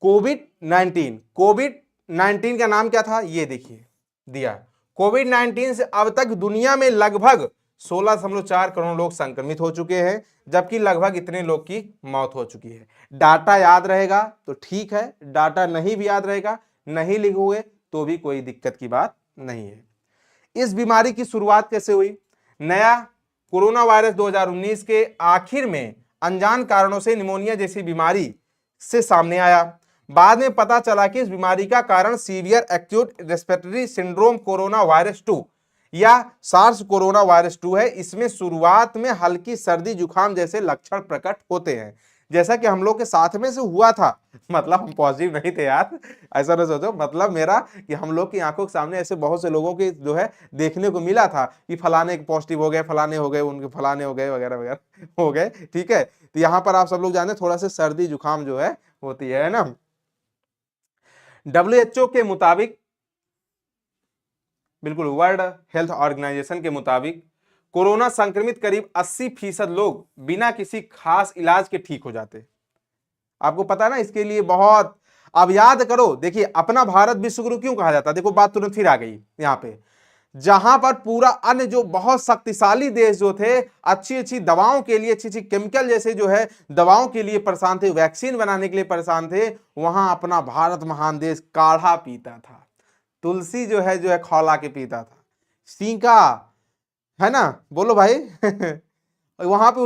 कोविड-19 का नाम क्या था, ये देखिए दिया। कोविड-19 से अब तक दुनिया में लगभग 16.4 करोड़ लोग संक्रमित हो चुके हैं, जबकि लगभग इतने लोग की मौत हो चुकी है। डाटा याद रहेगा तो ठीक है, डाटा नहीं भी याद रहेगा, नहीं लिखोगे तो भी कोई दिक्कत की बात नहीं है। इस बीमारी की शुरुआत कैसे हुई? नया कोरोना वायरस 2019 के आखिर में अनजान कारणों से निमोनिया जैसी बीमारी से सामने आया। बाद में पता चला कि इस बीमारी का कारण severe acute respiratory syndrome corona virus 2 या सार्स कोरोना वायरस 2 है। इसमें शुरुआत में हल्की सर्दी जुकाम जैसे लक्षण प्रकट होते हैं, जैसा कि हम लोग के साथ में से हुआ था। मतलब हम पॉजिटिव नहीं थे यार, ऐसा ना सोचो। मतलब मेरा कि हम लोग की आंखों के सामने ऐसे बहुत से लोगों के जो है देखने को मिला था कि फलाने पॉजिटिव हो गए, फलाने हो गए, उनके फलाने हो गए, वगैरह वगैरह हो गए। ठीक है, तो यहाँ पर आप सब लोग जाने थोड़ा सा सर्दी जुकाम जो है होती है ना। WHO के मुताबिक, बिल्कुल वर्ल्ड हेल्थ ऑर्गेनाइजेशन के मुताबिक, कोरोना संक्रमित करीब 80% लोग बिना किसी खास इलाज के ठीक हो जाते। आपको पता है ना, इसके लिए बहुत, अब याद करो, देखिए अपना भारत विश्वगुरु क्यों कहा जाता है, देखो बात तुरंत फिर आ गई यहां पे। जहां पर पूरा अन्य जो बहुत शक्तिशाली देश जो थे, अच्छी अच्छी दवाओं के लिए, अच्छी अच्छी केमिकल जैसे जो है दवाओं के लिए परेशान थे, वैक्सीन बनाने के लिए परेशान थे, वहां अपना भारत महान देश काढ़ा पीता था, तुलसी जो है खौला के पीता था, सीका, है ना, बोलो भाई वहां पे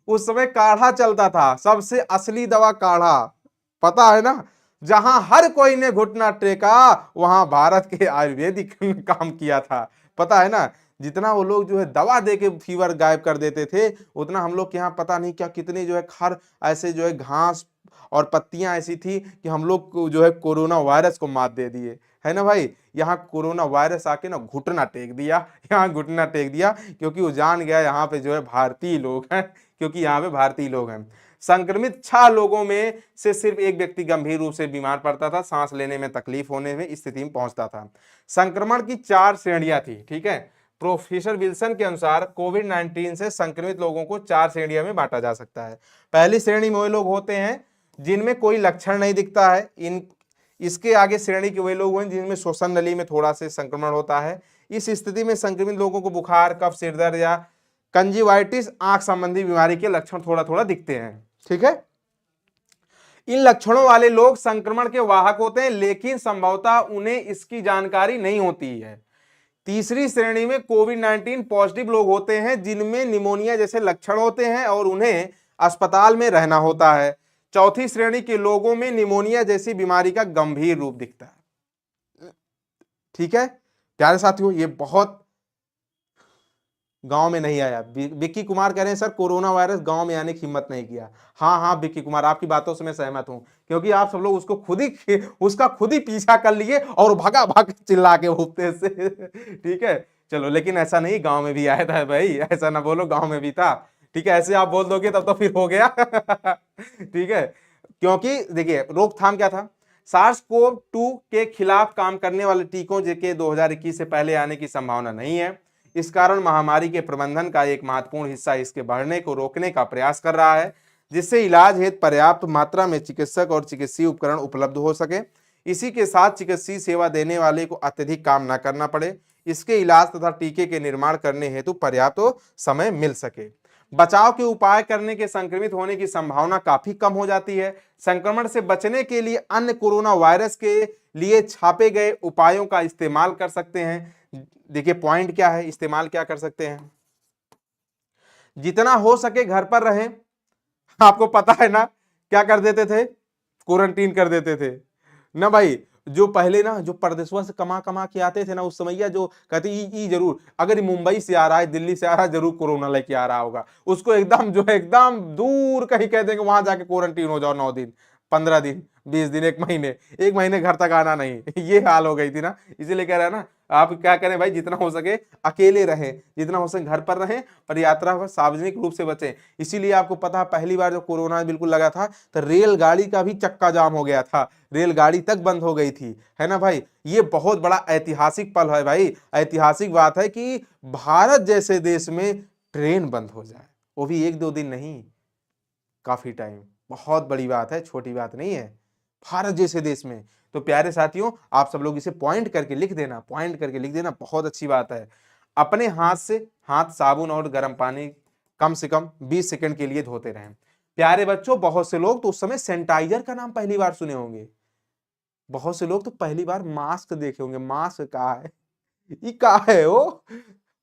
उस समय काढ़ा चलता था, सबसे असली दवा काढ़ा, पता है ना। जहां हर कोई ने घुटना टेका, वहां भारत के आयुर्वेदिक काम किया था, पता है ना। जितना वो लोग जो है दवा दे के फीवर गायब कर देते थे, उतना हम लोग के यहाँ पता नहीं क्या कितने जो है खर ऐसे जो है घास और पत्तियां ऐसी थी कि हम लोग को जो है कोरोना वायरस को मात दे दिए, है ना भाई। यहाँ कोरोना वायरस आके ना घुटना टेक दिया, यहाँ घुटना टेक दिया, क्योंकि वो जान गया यहाँ पे जो है भारतीय लोग हैं, क्योंकि यहाँ पे भारतीय लोग हैं। संक्रमित 6 लोगों में से सिर्फ एक व्यक्ति गंभीर रूप से बीमार पड़ता था, सांस लेने में तकलीफ होने में स्थिति में पहुंचता था। संक्रमण की 4 श्रेणियां थी। ठीक है, प्रोफेसर विल्सन के अनुसार कोविड-19 से संक्रमित लोगों को 4 श्रेणियों में बांटा जा सकता है। पहली श्रेणी में वे लोग होते हैं जिनमें कोई लक्षण नहीं दिखता है। इसके आगे श्रेणी के वे लोग हैं जिनमें श्वसन नली में थोड़ा से संक्रमण होता है। इस स्थिति में संक्रमित लोगों को बुखार, कफ, सिरदर्द या कंजिवाइटिस, आंख संबंधी बीमारी के लक्षण थोड़ा थोड़ा दिखते हैं। ठीक है, इन लक्षणों वाले लोग संक्रमण के वाहक होते हैं, लेकिन संभवतः उन्हें इसकी जानकारी नहीं होती है। तीसरी श्रेणी में कोविड-19 पॉजिटिव लोग होते हैं जिनमें निमोनिया जैसे लक्षण होते हैं और उन्हें अस्पताल में रहना होता है। चौथी श्रेणी के लोगों में निमोनिया जैसी बीमारी का गंभीर रूप दिखता है। ठीक है प्यारे साथियों, ये बहुत गांव में नहीं आया। विक्की कुमार कह रहे हैं सर कोरोना वायरस गांव में आने की हिम्मत नहीं किया। हाँ हाँ विक्की कुमार, आपकी बातों से मैं सहमत हूं, क्योंकि आप सब लोग उसका खुद ही पीछा कर लिए और भगा भाग चिल्ला के भूखते से। ठीक है चलो, लेकिन ऐसा नहीं, गांव में भी आया था भाई, ऐसा ना बोलो गांव में भी था। ठीक है, ऐसे आप बोल दोगे तब तो फिर हो गया। ठीक है, क्योंकि देखिए रोकथाम क्या था, सार्स कोव 2 के खिलाफ काम करने वाले टीकों के 2021 से पहले आने की संभावना नहीं है। इस कारण महामारी के प्रबंधन का एक महत्वपूर्ण हिस्सा इसके बढ़ने को रोकने का प्रयास कर रहा है, जिससे इलाज हेतु पर्याप्त मात्रा में चिकित्सक और चिकित्सीय उपकरण उपलब्ध हो सके। इसी के साथ चिकित्सीय सेवा देने वाले को अत्यधिक काम न करना पड़े, इसके इलाज तथा टीके के निर्माण करने हेतु पर्याप्त समय मिल सके। बचाव के उपाय करने के संक्रमित होने की संभावना काफी कम हो जाती है। संक्रमण से बचने के लिए अन्य कोरोना वायरस के लिए छापे गए उपायों का इस्तेमाल कर सकते हैं। देखिए पॉइंट क्या है, इस्तेमाल क्या कर सकते हैं, जितना हो सके घर पर रहें। आपको पता है ना क्या कर देते थे, क्वारंटीन कर देते थे ना भाई। जो पहले ना जो परदेशवा से कमा कमा के आते थे ना उस समय, जो कहते ई जरूर, अगर मुंबई से आ रहा है दिल्ली से आ रहा है जरूर कोरोना लेके आ रहा होगा, उसको एकदम जो है एकदम दूर कहीं कह देंगे वहां जाके क्वारंटीन हो जाओ 9 दिन 15 दिन 20 दिन 1 महीने घर तक आना नहीं। ये हाल हो गई थी ना, इसीलिए कह रहा है ना आप क्या करें भाई, जितना हो सके अकेले रहें, जितना हो सके घर पर रहें और यात्रा पर सार्वजनिक रूप से बचें। इसीलिए आपको पता है पहली बार जब कोरोना बिल्कुल लगा था तो रेलगाड़ी का भी चक्का जाम हो गया था, रेलगाड़ी तक बंद हो गई थी, है ना भाई। ये बहुत बड़ा ऐतिहासिक पल है भाई, ऐतिहासिक बात है कि भारत जैसे देश में ट्रेन बंद हो जाए, वो भी 1-2 दिन नहीं, काफी टाइम, बहुत बड़ी बात है, छोटी बात नहीं है भारत जैसे देश में। तो प्यारे साथियों आप सब लोग इसे पॉइंट करके लिख देना, पॉइंट करके लिख देना, बहुत अच्छी बात है। अपने हाथ से हाथ साबुन और गर्म पानी कम से कम 20 सेकंड के लिए धोते रहें। प्यारे बच्चों बहुत से लोग तो उस समय सैनिटाइजर का नाम पहली बार सुने होंगे, बहुत से लोग तो पहली बार मास्क देखे होंगे। मास्क कहा है, ये कहा है वो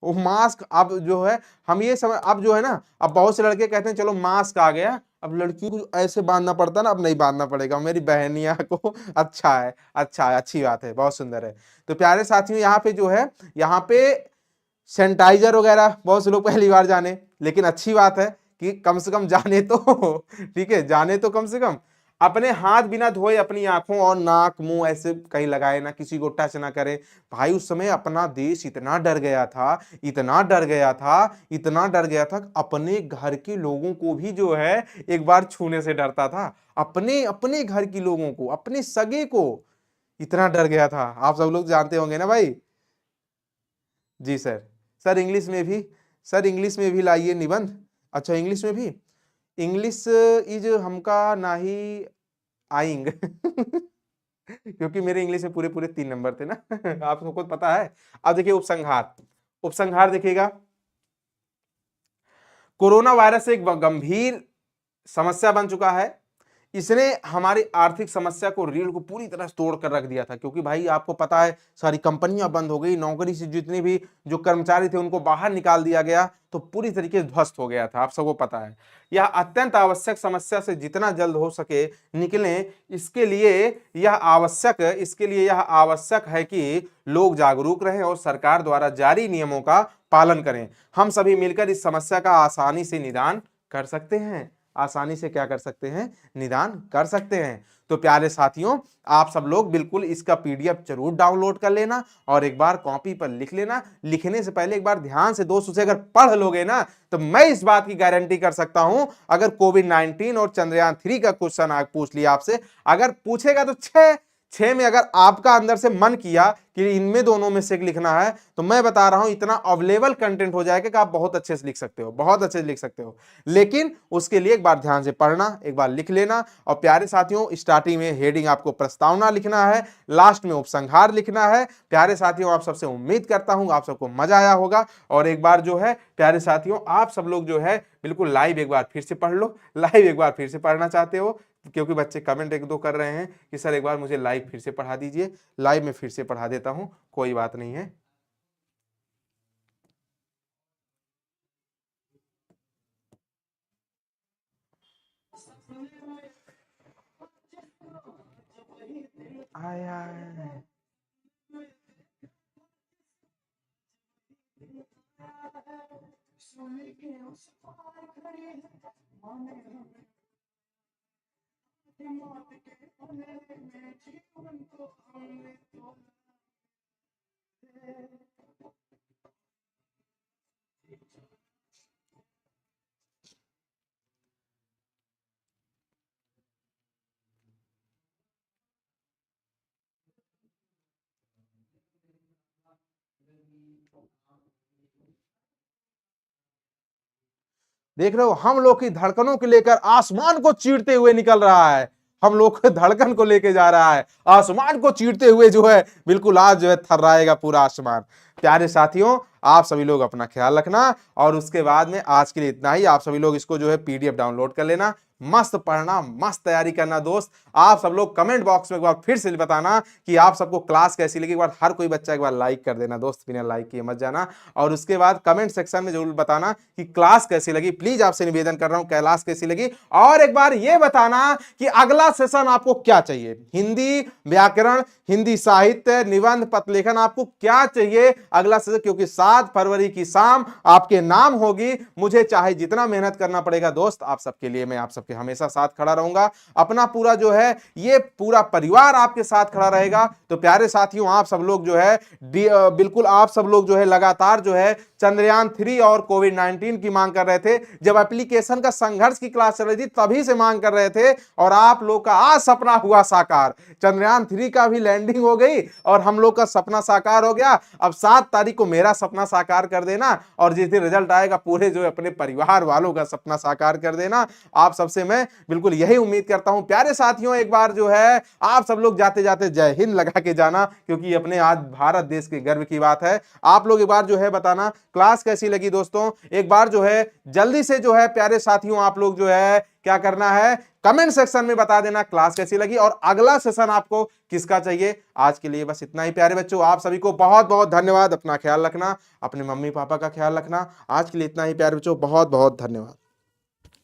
मास्क। अब जो है हम ये समय, अब जो है ना, अब बहुत से लड़के कहते हैं चलो मास्क आ गया, अब लड़कियों को ऐसे बांधना पड़ता ना, अब नहीं बांधना पड़ेगा। मेरी बहनिया को अच्छा है, अच्छा है, अच्छी बात है, बहुत सुंदर है। तो प्यारे साथियों यहाँ पे जो है, यहाँ पे सैनिटाइजर वगैरह बहुत से लोग पहली बार जाने, लेकिन अच्छी बात है कि कम से कम जाने तो। ठीक है, जाने तो कम से कम। अपने हाथ बिना धोए अपनी आंखों और नाक मुंह ऐसे कहीं लगाए ना, किसी को टच ना करे। भाई उस समय अपना देश इतना डर गया था, इतना डर गया था, इतना डर गया था, अपने घर के लोगों को भी जो है एक बार छूने से डरता था। अपने अपने घर के लोगों को, अपने सगे को इतना डर गया था। आप सब लोग जानते होंगे ना भाई। जी सर, सर इंग्लिश में भी, सर इंग्लिश में भी लाइए निबंध। अच्छा इंग्लिश में भी, इंग्लिश इज हमका नाही आइंग। क्योंकि मेरे इंग्लिश में पूरे पूरे 3 नंबर थे ना। आप सबको पता है। अब देखिए उपसंहार, उपसंहार देखिएगा, कोरोना वायरस एक गंभीर समस्या बन चुका है। इसने हमारी आर्थिक समस्या को, रीढ़ को पूरी तरह तोड़ कर रख दिया था, क्योंकि भाई आपको पता है सारी कंपनियां बंद हो गई, नौकरी से जितने भी जो कर्मचारी थे उनको बाहर निकाल दिया गया, तो पूरी तरीके से ध्वस्त हो गया था, आप सबको पता है। यह अत्यंत आवश्यक समस्या से जितना जल्द हो सके निकलें, इसके लिए यह आवश्यक है कि लोग जागरूक रहें और सरकार द्वारा जारी नियमों का पालन करें। हम सभी मिलकर इस समस्या का आसानी से निदान कर सकते हैं, आसानी से क्या कर सकते हैं, निदान कर सकते हैं। तो प्यारे साथियों आप सब लोग बिल्कुल इसका पीडीएफ जरूर डाउनलोड कर लेना और एक बार कॉपी पर लिख लेना। लिखने से पहले एक बार ध्यान से दोस्त उसे अगर पढ़ लोगे ना, तो मैं इस बात की गारंटी कर सकता हूं, अगर कोविड-19 और चंद्रयान 3 का क्वेश्चन आज पूछ लिया आपसे, अगर पूछेगा तो 6 में अगर आपका अंदर से मन किया कि इनमें दोनों में से लिखना है, तो मैं बता रहा हूं इतना अवेलेबल कंटेंट हो जाएगा कि आप बहुत अच्छे से लिख सकते हो, बहुत अच्छे से लिख सकते हो। लेकिन उसके लिए एक बार ध्यान से पढ़ना, एक बार लिख लेना। और प्यारे साथियों स्टार्टिंग में हेडिंग आपको प्रस्तावना लिखना है, लास्ट में उपसंहार लिखना है। प्यारे साथियों आप सबसे उम्मीद करता हूं आप सबको मजा आया होगा। और एक बार जो है प्यारे साथियों आप सब लोग जो है बिल्कुल लाइव एक बार फिर से पढ़ लो, लाइव एक बार फिर से पढ़ना चाहते हो, क्योंकि बच्चे कमेंट 1-2 कर रहे हैं कि सर एक बार मुझे लाइव फिर से पढ़ा दीजिए। लाइव में फिर से पढ़ा देता हूं, कोई बात नहीं है। आया देख रहे हो, हम लोग की धड़कनों को लेकर आसमान को चीरते हुए निकल रहा है। हम लोग के धड़कन को लेके जा रहा है, आसमान को चीरते हुए जो है बिल्कुल आज जो है थर्राएगा पूरा आसमान। प्यारे साथियों, आप सभी लोग अपना ख्याल रखना और उसके बाद में आज के लिए इतना ही। आप सभी लोग इसको जो है पीडीएफ डाउनलोड कर लेना, मस्त पढ़ना, मस्त तैयारी करना दोस्त। आप सब लोग कमेंट बॉक्स में एक बार फिर से बताना कि आप सबको क्लास कैसी लगी। एक बार हर कोई बच्चा एक बार लाइक कर देना दोस्त, बिना लाइक किए मत जाना। और उसके बाद कमेंट सेक्शन में जरूर बताना कि क्लास कैसी लगी। प्लीज आपसे निवेदन कर रहा हूं, क्लास कैसी लगी। और एक बार ये बताना कि अगला सेशन आपको क्या चाहिए, हिंदी व्याकरण, हिंदी साहित्य, निबंध, पत्र लेखन, आपको क्या चाहिए अगला सेशन, क्योंकि 7 फरवरी की शाम आपके नाम होगी। मुझे चाहे जितना मेहनत करना पड़ेगा दोस्त, आप सबके लिए मैं आप सबके हमेशा साथ खड़ा रहूंगा। अपना पूरा जो है ये पूरा परिवार आपके साथ खड़ा रहेगा। तो प्यारे साथियों, आप सब लोग जो है बिल्कुल आप सब लोग जो है लगातार जो है चंद्रयान 3 और कोविड-19 की मांग कर रहे थे। जब एप्लीकेशन का संघर्ष की क्लास चल रही थी तभी से मांग कर रहे थे, और आप लोग का आज सपना हुआ साकार। चंद्रयान 3 का भी लैंडिंग हो गई और हम लोग का सपना साकार हो गया। अब 7 तारीख को मेरा सपना साकार कर देना, और जिस दिन रिजल्ट आएगा पूरे जो है अपने परिवार वालों का सपना साकार कर देना। आप सबसे मैं बिल्कुल यही उम्मीद करता हूं। प्यारे साथियों, एक बार जो है आप सब लोग जाते जाते जय हिंद लगा के जाना, क्योंकि अपने आज भारत देश के गर्व की बात है। आप लोग एक बार जो है बताना क्लास कैसी लगी दोस्तों। एक बार जो है जल्दी से जो है प्यारे साथियों आप लोग जो है क्या करना है, कमेंट सेक्शन में बता देना क्लास कैसी लगी और अगला सेशन आपको किसका चाहिए। आज के लिए बस इतना ही प्यारे बच्चों, आप सभी को बहुत बहुत धन्यवाद। अपना ख्याल रखना, अपने मम्मी पापा का ख्याल रखना। आज के लिए इतना ही प्यारे बच्चों, बहुत बहुत धन्यवाद।